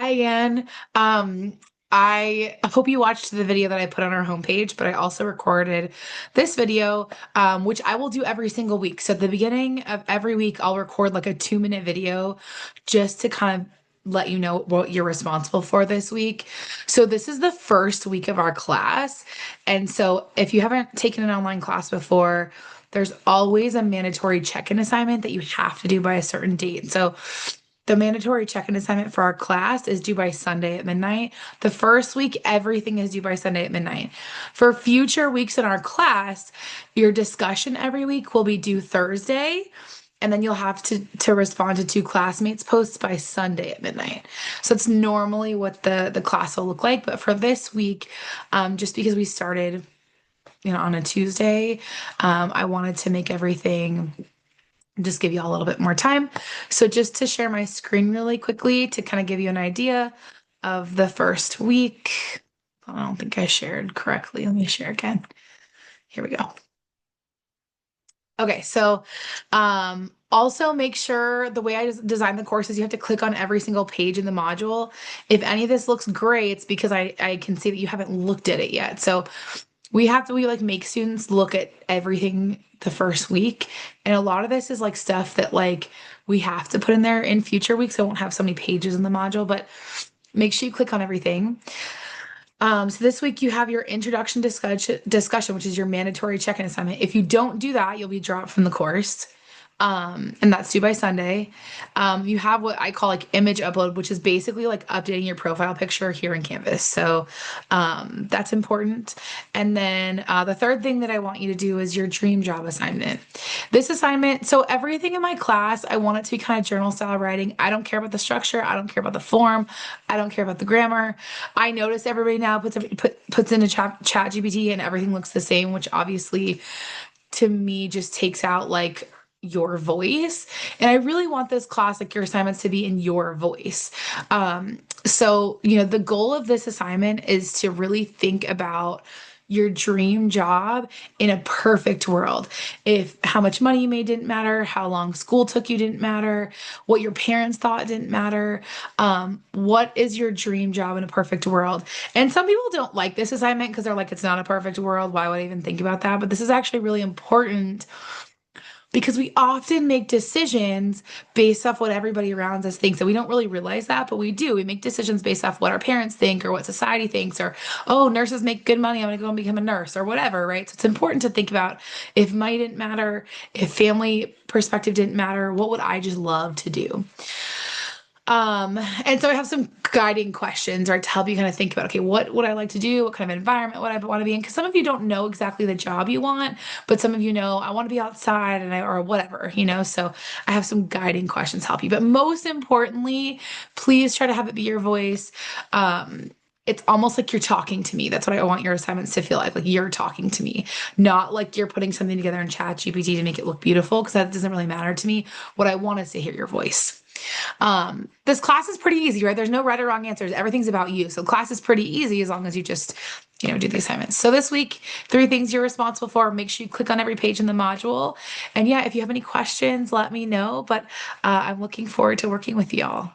Hi, Ann. I hope you watched the video that I put on our homepage, but I also recorded this video, which I will do every single week. So at the beginning of every week, I'll record like a 2-minute video just to kind of let you know what you're responsible for this week. So this is the first week of our class. And so if you haven't taken an online class before, there's always a mandatory check-in assignment that you have to do by a certain date. So the mandatory check-in assignment for our class is due by Sunday at midnight. The first week, everything is due by Sunday at midnight. For future weeks in our class, your discussion every week will be due Thursday, and then you'll have to respond to 2 classmates' posts by Sunday at midnight. So it's normally what the class will look like. But for this week, just because we started, on a Tuesday, I wanted to make everything just give you all a little bit more time. So just to share my screen really quickly to kind of give you an idea of the first week. I don't think I shared correctly. Let me share again. Here we go. Okay, so also make sure the way I design the course is you have to click on every single page in the module. If any of this looks gray, it's because I can see that you haven't looked at it yet. So we like make students look at everything the first week. And a lot of this is like stuff that like we have to put in there in future weeks. I won't have so many pages in the module, but make sure you click on everything. So this week you have your introduction discussion, which is your mandatory check-in assignment. If you don't do that, you'll be dropped from the course. And that's due by Sunday. You have what I call like image upload, which is basically like updating your profile picture here in Canvas. So that's important. And then the third thing that I want you to do is your dream job assignment. This assignment, so everything in my class, I want it to be kind of journal style writing. I don't care about the structure. I don't care about the form. I don't care about the grammar. I notice everybody now puts in a chat GPT and everything looks the same, which obviously to me just takes out like your voice. And I really want this class, like your assignments, to be in your voice. So, the goal of this assignment is to really think about your dream job in a perfect world. If how much money you made didn't matter, how long school took you didn't matter, what your parents thought didn't matter, what is your dream job in a perfect world? And some people don't like this assignment because they're like, it's not a perfect world. Why would I even think about that? But this is actually really important because we often make decisions based off what everybody around us thinks. And we don't really realize that, but we do. We make decisions based off what our parents think or what society thinks, or, oh, nurses make good money, I'm going to go and become a nurse or whatever, right? So it's important to think about if money didn't matter, if family perspective didn't matter, what would I just love to do? And so I have some guiding questions, right, to help you kind of think about, okay, what would I like to do? What kind of environment would I want to be in? Because some of you don't know exactly the job you want, but some of you know, I want to be outside or whatever, so I have some guiding questions to help you. But most importantly, please try to have it be your voice. It's almost like you're talking to me. That's what I want your assignments to feel like you're talking to me, not like you're putting something together in Chat GPT to make it look beautiful, because that doesn't really matter to me. What I want is to hear your voice. This class is pretty easy, right? There's no right or wrong answers. Everything's about you. So class is pretty easy as long as you just, do the assignments. So this week, 3 things you're responsible for. Make sure you click on every page in the module. And yeah, if you have any questions, let me know. But I'm looking forward to working with y'all.